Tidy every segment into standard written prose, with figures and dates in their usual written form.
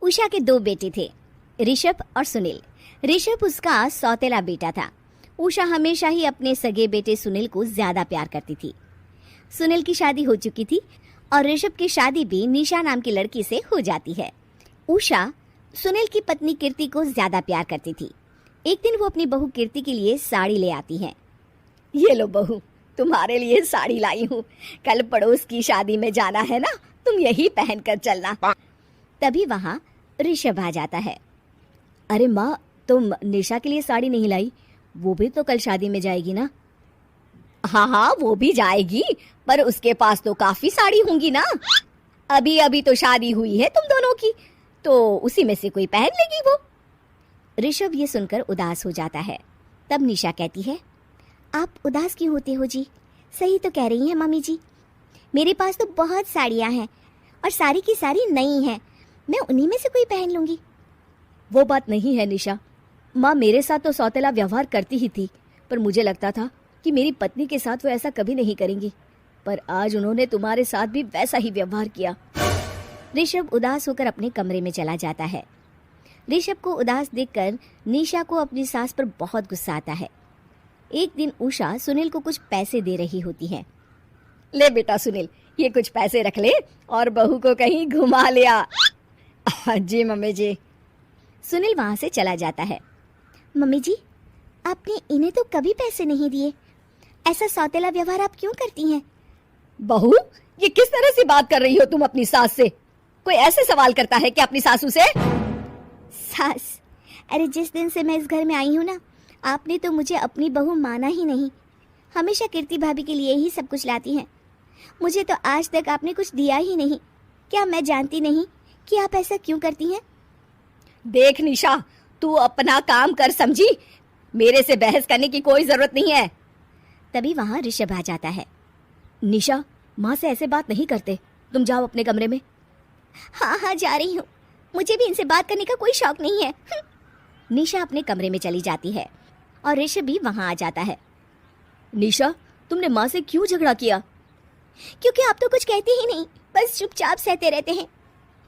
उषा के दो बेटे थे, ऋषभ और सुनील। ऋषभ उसका सौतेला बेटा था। उषा हमेशा ही अपने सगे बेटे सुनील को ज्यादा प्यार करती थी। सुनील की शादी हो चुकी थी और ऋषभ की शादी भी निशा नाम की लड़की से हो जाती है। उषा सुनील की पत्नी कीर्ति को ज्यादा प्यार करती थी। एक दिन वो अपनी बहू कीर्ति के लिए साड़ी ले आती है। ये लो बहू, तुम्हारे लिए साड़ी लाई हूँ। कल पड़ोस की शादी में जाना है ना, तुम यही पहन कर चलना। तभी वहाँ ऋषभ आ जाता है। अरे माँ, तुम निशा के लिए साड़ी नहीं लाई? वो भी तो कल शादी में जाएगी ना। हाँ, वो भी जाएगी, पर उसके पास तो काफी साड़ी होंगी ना। अभी अभी तो शादी हुई है तुम दोनों की, तो उसी में से कोई पहन लेगी वो। ऋषभ ये सुनकर उदास हो जाता है। तब निशा कहती है, आप उदास क्यों होते हो जी? सही तो कह रही हैं मम्मी जी। मेरे पास तो बहुत साड़ियाँ हैं और सारी की सारी नई हैं। मैं उन्हीं में से कोई पहन लूंगी। वो बात नहीं है निशा। माँ मेरे साथ तो सौतेला व्यवहार करती ही थी, पर मुझे लगता था कि मेरी पत्नी के साथ वो ऐसा कभी नहीं करेंगी, पर आज उन्होंने तुम्हारे साथ भी वैसा ही व्यवहार किया। ऋषभ उदास होकर अपने कमरे में चला जाता है। ऋषभ को उदास देखकर निशा को अपनी सास पर बहुत गुस्सा आता है। एक दिन उषा सुनील को कुछ पैसे दे रही होती है। ले बेटा सुनील, ये कुछ पैसे रख ले और बहू को कहीं घुमा लिया। जी मम्मी जी। सुनील वहां से चला जाता है। मम्मी जी, आपने इन्हें तो कभी पैसे नहीं दिए। ऐसा सौतेला व्यवहार आप क्यों करती हैं? बहू, ये किस तरह से बात कर रही हो तुम अपनी सास से? कोई ऐसे सवाल करता है क्या अपनी सासू से? सास? अरे जिस दिन से मैं इस घर में आई हूँ ना, आपने तो मुझे अपनी बहू माना ही नहीं। हमेशा कीर्ति भाभी के लिए ही सब कुछ लाती हैं। मुझे तो आज तक आपने कुछ दिया ही नहीं। क्या मैं जानती नहीं कि आप ऐसा क्यों करती हैं? देख निशा, तू अपना काम कर समझी। मेरे से बहस करने की कोई जरूरत नहीं है। तभी वहाँ ऋषभ आ जाता है। निशा, माँ से ऐसे बात नहीं करते। तुम जाओ अपने कमरे में। हाँ, जा रही हूँ। मुझे भी इनसे बात करने का कोई शौक नहीं है। निशा अपने कमरे में चली जाती है और ऋषभ भी वहाँ आ जाता है। निशा, तुमने माँ से क्यों झगड़ा किया? क्योंकि आप तो कुछ कहते ही नहीं, बस चुपचाप सहते रहते हैं।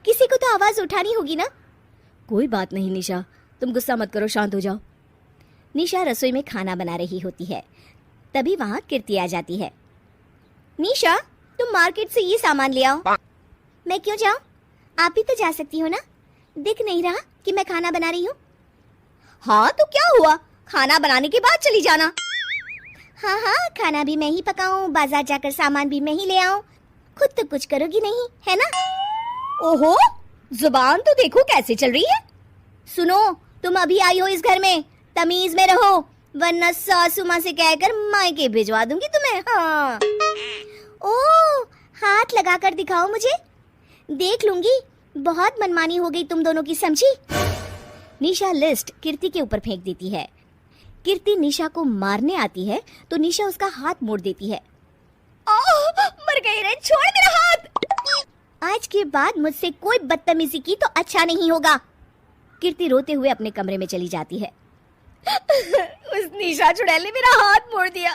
किसी को तो आवाज उठानी होगी ना। कोई बात नहीं निशा, तुम गुस्सा मत करो, शांत हो जाओ। निशा रसोई में खाना बना रही होती है। तभी वहाँ कीर्ति आ जाती है। निशा, तुम मार्केट से ये सामान ले आओ। मैं क्यों जाऊँ? आप ही तो जा सकती हो ना। दिख नहीं रहा कि मैं खाना बना रही हूँ? हाँ तो क्या हुआ, खाना बनाने के बाद चली जाना। हाँ, खाना भी मैं ही पकाऊं, बाजार जाकर सामान भी मैं ही ले आऊं। खुद तो कुछ करोगी नहीं, है ना? ओहो, जुबान तो देखो कैसे चल रही है। सुनो, तुम अभी आई हो इस घर में, तमीज में रहो, वरना सासू माँ से कहकर मायके भिजवा दूंगी तुम्हें। हाँ। ओह, हाथ लगाकर दिखाओ मुझे, देख लूंगी। बहुत मनमानी हो गई तुम दोनों की, समझी? निशा लिस्ट कीर्ति के ऊपर फेंक देती है। कीर्ति निशा को मारने आती है तो निशा उसका हाथ मोड़ देती है। मर गई रे, छोड़ मेरा हाथ। आज के बाद मुझसे कोई बदतमीजी की तो अच्छा नहीं होगा। कीर्ति रोते हुए अपने कमरे में चली जाती है। उस निशा चुड़ैल ने मेरा हाथ मोड़ दिया।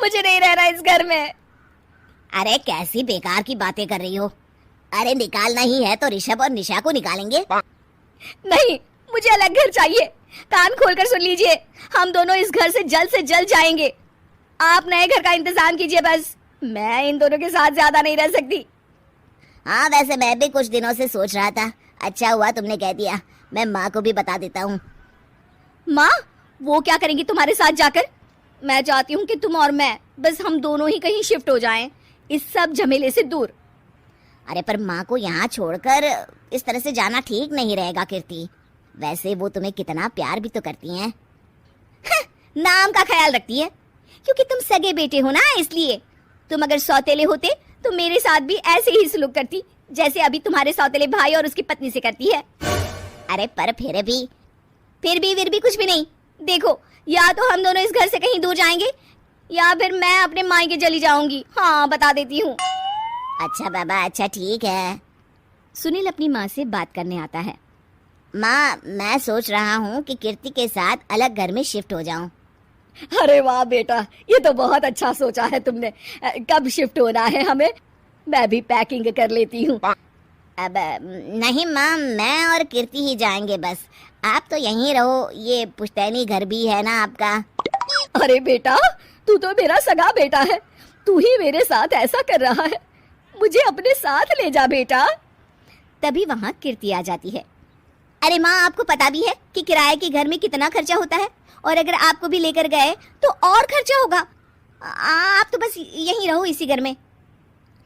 मुझे नहीं रहना इस घर में। अरे कैसी बेकार की बातें कर रही हो? अरे निकालना ही है तो ऋषभ और निशा को निकालेंगे। नहीं, मुझे अलग घर चाहिए। कान खोलकर सुन लीजिए, हम दोनों इस घर से जल्द जाएंगे। आप नए घर का इंतजाम कीजिए बस। मैं इन दोनों के साथ ज्यादा नहीं रह सकती। हाँ, वैसे मैं भी कुछ दिनों से सोच रहा था। अच्छा हुआ तुमने कह दिया, मैं माँ को भी बता देता हूँ। माँ, वो क्या करेंगी तुम्हारे साथ जाकर? मैं चाहती हूँ कि तुम और मैं, बस हम दोनों ही कहीं शिफ्ट हो जाएं, इस सब झमेले से दूर। अरे पर माँ को यहाँ छोड़कर इस तरह से जाना ठीक नहीं रहेगा कीर्ति। वैसे वो तुम्हें कितना प्यार भी तो करती हैं। नाम का ख्याल रखती है, क्योंकि तुम सगे बेटे हो ना, इसलिए। तुम अगर सौतेले होते तो मेरे साथ भी ऐसे ही सलूक करती, जैसे अभी तुम्हारे सौतेले भाई और उसकी पत्नी से करती है। अरे पर फिर भी कुछ भी नहीं। देखो, या तो हम दोनों इस घर से कहीं दूर जाएंगे, या फिर मैं अपने मायके चली जाऊंगी। हाँ, बता देती हूँ। अच्छा बाबा, अच्छा ठीक है। सुनील अपनी माँ से बात करने आता है। माँ, मैं सोच रहा हूँ कि कीर्ति के साथ अलग घर में शिफ्ट हो जाऊं। अरे वाह बेटा, ये तो बहुत अच्छा सोचा है तुमने। कब शिफ्ट होना है हमें? मैं भी पैकिंग कर लेती हूँ। अब नहीं माँ, मैं और कीर्ति ही जाएंगे बस। आप तो यहीं रहो, ये पुश्तैनी घर भी है ना आपका। अरे बेटा, तू तो मेरा सगा बेटा है, तू ही मेरे साथ ऐसा कर रहा है, मुझे अपने साथ ले जा बेटा। तभी वहाँ कीर्ति आ जाती है। अरे माँ, आपको पता भी है कि किराए के घर में कितना खर्चा होता है, और अगर आपको भी लेकर गए तो और खर्चा होगा। आप तो बस यहीं रहो इसी घर में।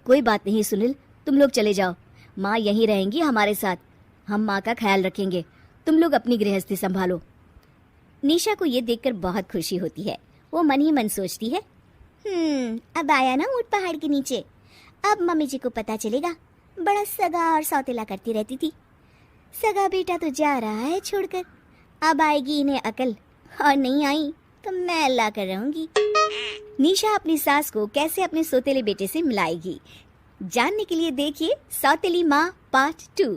कोई बात नहीं सुनील, तुम लोग चले जाओ, माँ यहीं रहेंगी हमारे साथ, हम माँ का ख्याल रखेंगे, तुम लोग अपनी गृहस्थी संभालो। निशा को ये देखकर बहुत खुशी होती है। वो मन ही मन सोचती है, अब आया ना ऊंट पहाड़ के नीचे, अब मम्मी जी को पता चलेगा। बड़ा सगा और सौतेला करती रहती थी, सगा बेटा तो जा रहा है छोड़कर, अब आएगी इन्हें अकल, और नहीं आई तो मैं अल्लाह कर रहूंगी। निशा अपनी सास को कैसे अपने सौतेले बेटे से मिलाएगी, जानने के लिए देखिए सौतेली माँ पार्ट 2।